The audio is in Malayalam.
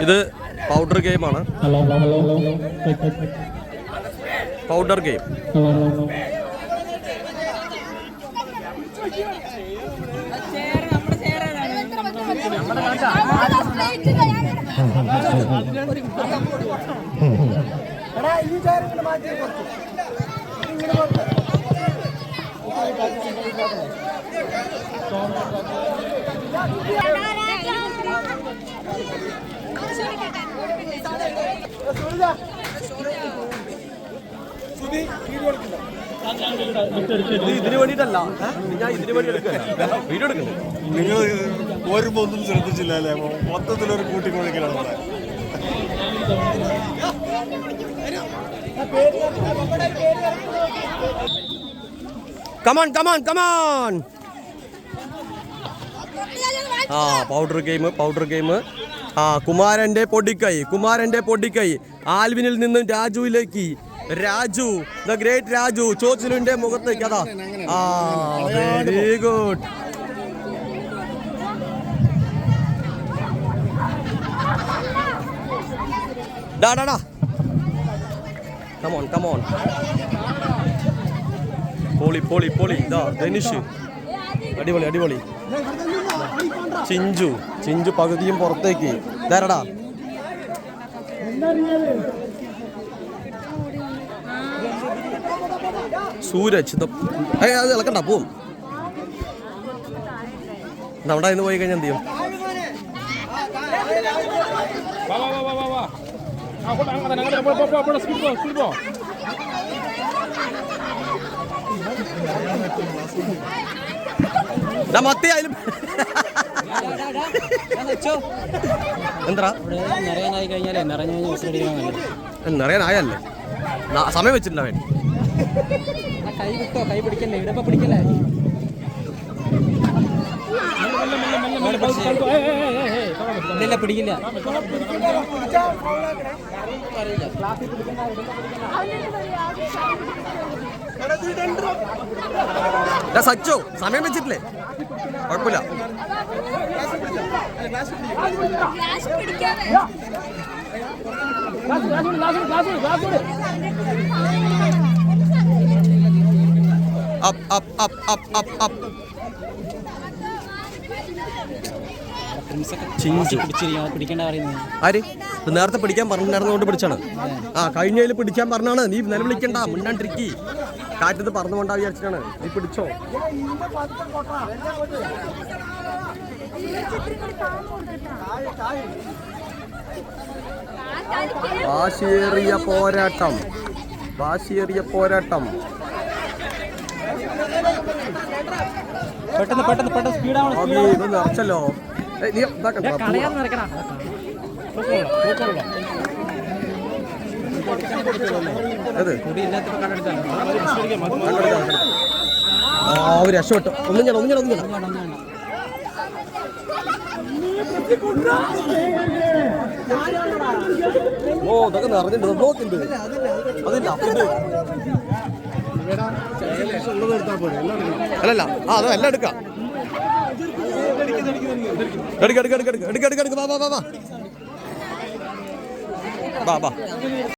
ഇത് പൗഡർ ഗെയിമാണ്. Powder game. ഇതിന് വേണ്ടിട്ടല്ല, ഞാൻ ഇതിന് വേണ്ടി വീഡിയോ എടുക്കണ്ടേ? നിങ്ങൾ പോരുമ്പോ ഒന്നും ശ്രദ്ധിച്ചില്ല അല്ലേ? മൊത്തത്തിലൊരു കൂട്ടിക്കൊഴിക്കലാണ്. Come on come on come on. Powder game. കുമാരന്റെ പൊടിക്കൈ. ആൽവിനിൽ നിന്നും രാജുവിലേക്ക്. രാജു, ദ ഗ്രേറ്റ് രാജു, ചോച്ചിലിന്റെ മുഖത്തേക്ക്. അതാ, വെരി ഗുഡ്. ഡാ കമോൺ. പൊളി. ഇതാ ധനുഷ്, അടിപൊളി. ചിഞ്ചു പകുതിയും പുറത്തേക്ക്. ധാരടാ. സൂരജ്, അത് ഇളക്കണ്ട, പോവും. നമ്മുടെ ഇന്ന് പോയി കഴിഞ്ഞാൽ എന്ത് ചെയ്യും? മത്തി ആയാലും എന്താ നിറയാനായല്ലേ? സമയം വെച്ചിട്ടുണ്ടാവേ. കൈ പിടിക്കല്ലേ, ഇടപ്പ പിടിക്കല്ലേ. ഇല്ല, പിടിക്കില്ല. സച്ചോ, സമയം വെച്ചിട്ടില്ലേ? കുഴപ്പമില്ല. ആര് നേരത്തെ പിടിക്കാൻ പറഞ്ഞിരുന്നതുകൊണ്ട് പിടിച്ചാണ്. കഴിഞ്ഞതിൽ പിടിക്കാൻ പറഞ്ഞാണ്. നീ നിലവിളിക്കണ്ട, മിണ്ടാണ്ടിരിക്കി. കാറ്റത്ത് പറന്നുകൊണ്ടാ വിചാരിച്ചിട്ടാണ്. നീ പിടിച്ചോ. വാശിയേറിയ പോരാട്ടം. പെട്ടെന്ന് സ്പീഡാണ്. ഇത് നിറച്ചല്ലോ. രക്ഷപ്പെട്ടു. ഒന്നും ചെയ്യണം. ഇതൊക്കെ നിറഞ്ഞിട്ടുണ്ട്. ബ്ലോക്കുണ്ട്. അതില്ല. അല്ലല്ല, അതെല്ലാം എടുക്കാം. എടുക്ക. വാ.